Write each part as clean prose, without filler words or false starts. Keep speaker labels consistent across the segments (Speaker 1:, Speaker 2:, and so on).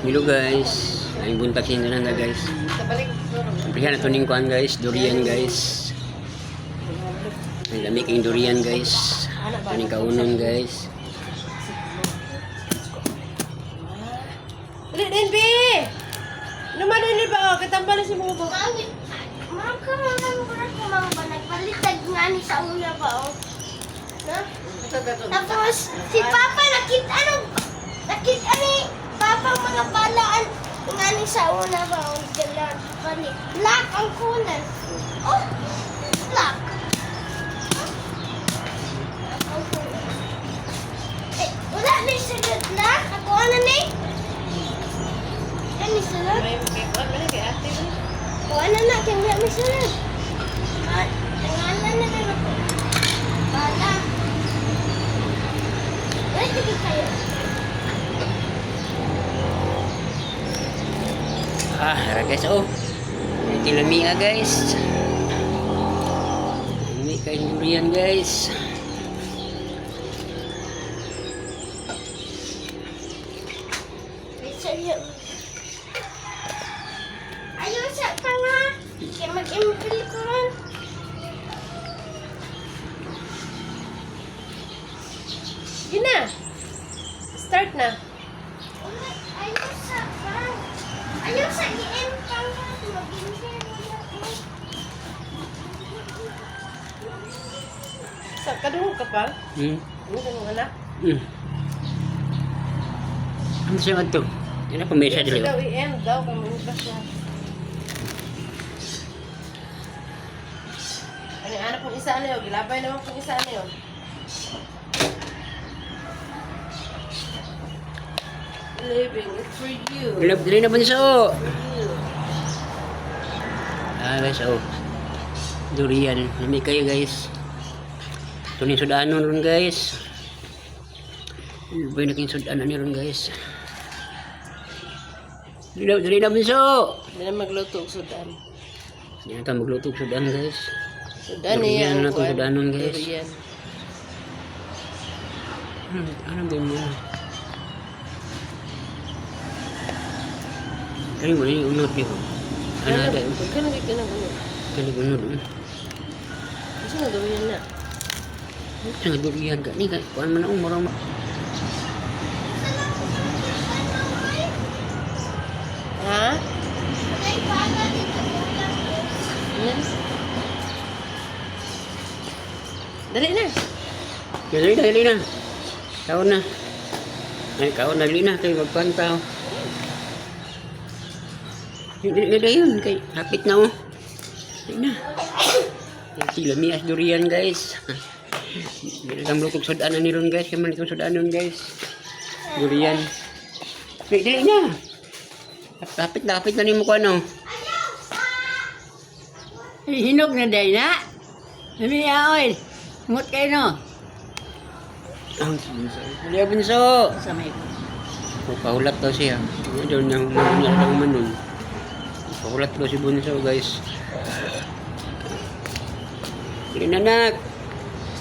Speaker 1: Hello guys. Ay buntag sa inyo na guys. Amplihan na tuning kuan guys, durian guys. Ang lami kayong durian guys. Tuning kaunon guys.
Speaker 2: Dali din, Bi! Naman ini ba? Katambal si mga ba?
Speaker 3: Ma'am, kumang ba? Nagpalitag nga ni sa una ba? Na? Tapos, si Papa nakita ni Papa mga balaan nga ni sa una ba? Black ang kulay. Oh! Black. Eh, wala na yung sunod na? Ako ano ni? Ano yung sunod? Kuha na na, kaya wala may sunod. Nangalan na lang ako. Bala. Wala, sige kayo.
Speaker 1: Hara guys, oh. Ito lami guys. Lami kayong durian guys.
Speaker 3: Ayaw sa tanga. Kaya mag-impil ko rin.
Speaker 2: Yun na! Start na!
Speaker 3: Ayaw sa pang. Ayaw sa i-impang. Mag-impil mo na.
Speaker 2: Sa kadungog ka pa? Ano ka nung anak?
Speaker 1: Ano siya man to? Yan ako may siya dili.
Speaker 2: Daw i-end daw kung mga siya. Ano anak kung isa ano yun? Gilabay naman kung isa ano yun? Living it for you.
Speaker 1: Dili na bunso. Guys, oh. Durian. Lami kayo guys. Ito ni sudanon ron guys. Ibay na kayong sudanon ni ron guys. Dili na bunso.
Speaker 2: Hindi na magluto og sudan.
Speaker 1: Hindi na tayo magluto og sudan guys.
Speaker 2: Sudan
Speaker 1: Durian
Speaker 2: niya
Speaker 1: na itong sudanon guys.
Speaker 2: Durian.
Speaker 1: Ano ba mo? Kaya mo na yung unod dito. Ano ada yung
Speaker 2: Kaya nagiging ka na ano?
Speaker 1: unod.
Speaker 2: Kasi na durian na.
Speaker 1: Ang durian ka ni kaya kuan man ang murang
Speaker 2: Ha? Yan. Dali na.
Speaker 1: dali na. Kaon na. Ay kaon na dali na kay magpantaw. Dili yun kay hapit na oh. Dali na. Sila mias durian guys. Dili kang lutog sudanan ni ron guys. Kaya man itong sudanon guys. Durian. Dili na. Hapit na ni mo ko ano.
Speaker 4: Hinog na day na. Nami oil. Ngut kayo no.
Speaker 1: Ang dali bunso.
Speaker 4: Sa may
Speaker 1: Pahulat daw siya. Doon yung manong manon. Pahulat daw si bunso guys. Linanak.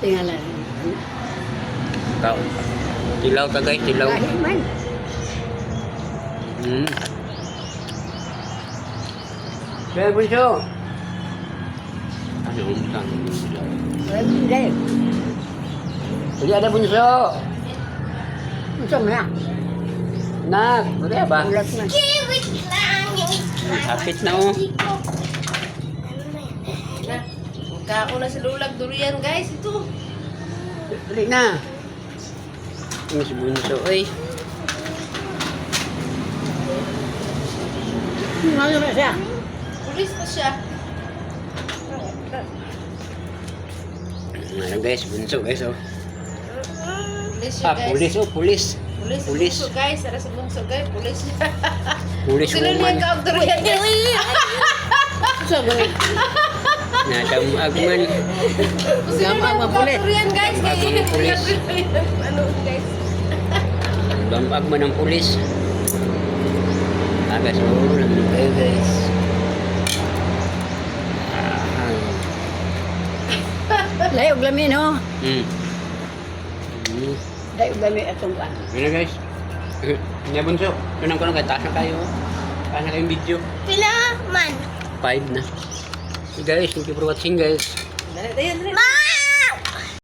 Speaker 4: singalan.
Speaker 1: Tao. Tilaw ta guys, tilaw.
Speaker 4: Kahit man.
Speaker 1: Kaya bunso. Ano yung isang tilaw?
Speaker 4: Day.
Speaker 1: Hindi ada bunso.
Speaker 4: Gusto mo na.
Speaker 1: Nak, wala ba?
Speaker 4: Ulat na.
Speaker 3: Kiwit lang yung
Speaker 1: Hapit na oh.
Speaker 2: Na. Magkako na si Lulag durian guys. Ito.
Speaker 1: Dali na. Ini si bunso, oy.
Speaker 4: Ano na siya?
Speaker 2: Pulis pa siya.
Speaker 1: Ano guys, bunso guys oh.
Speaker 2: Pulis siya guys.
Speaker 1: Pulis oh, pulis.
Speaker 2: Pulis.
Speaker 1: Pulis.
Speaker 2: Bunso guys. Sara sa bunso guys. Pulis.
Speaker 1: Pulis
Speaker 2: Sila niya
Speaker 1: woman.
Speaker 2: ka durian guys.
Speaker 4: Gusto mo na.
Speaker 1: Nadamagman.
Speaker 2: Sila niya
Speaker 4: Mga
Speaker 2: ka
Speaker 4: pulis.
Speaker 2: durian guys.
Speaker 1: Mga pulis.
Speaker 2: Ano guys.
Speaker 1: Bambag man ang pulis. Agas oh, lamig kayo guys.
Speaker 4: Layo og lamin ho.
Speaker 1: Hmm.
Speaker 4: Layo og lamin atong kan.
Speaker 1: Ano guys? Nga bunso, tunang ko lang kayo, taas na kayo. Taas na kayong video.
Speaker 3: Pila man.
Speaker 1: 5 na. So guys, thank you for watching guys.
Speaker 2: Dali, dali, dali.
Speaker 3: Ma!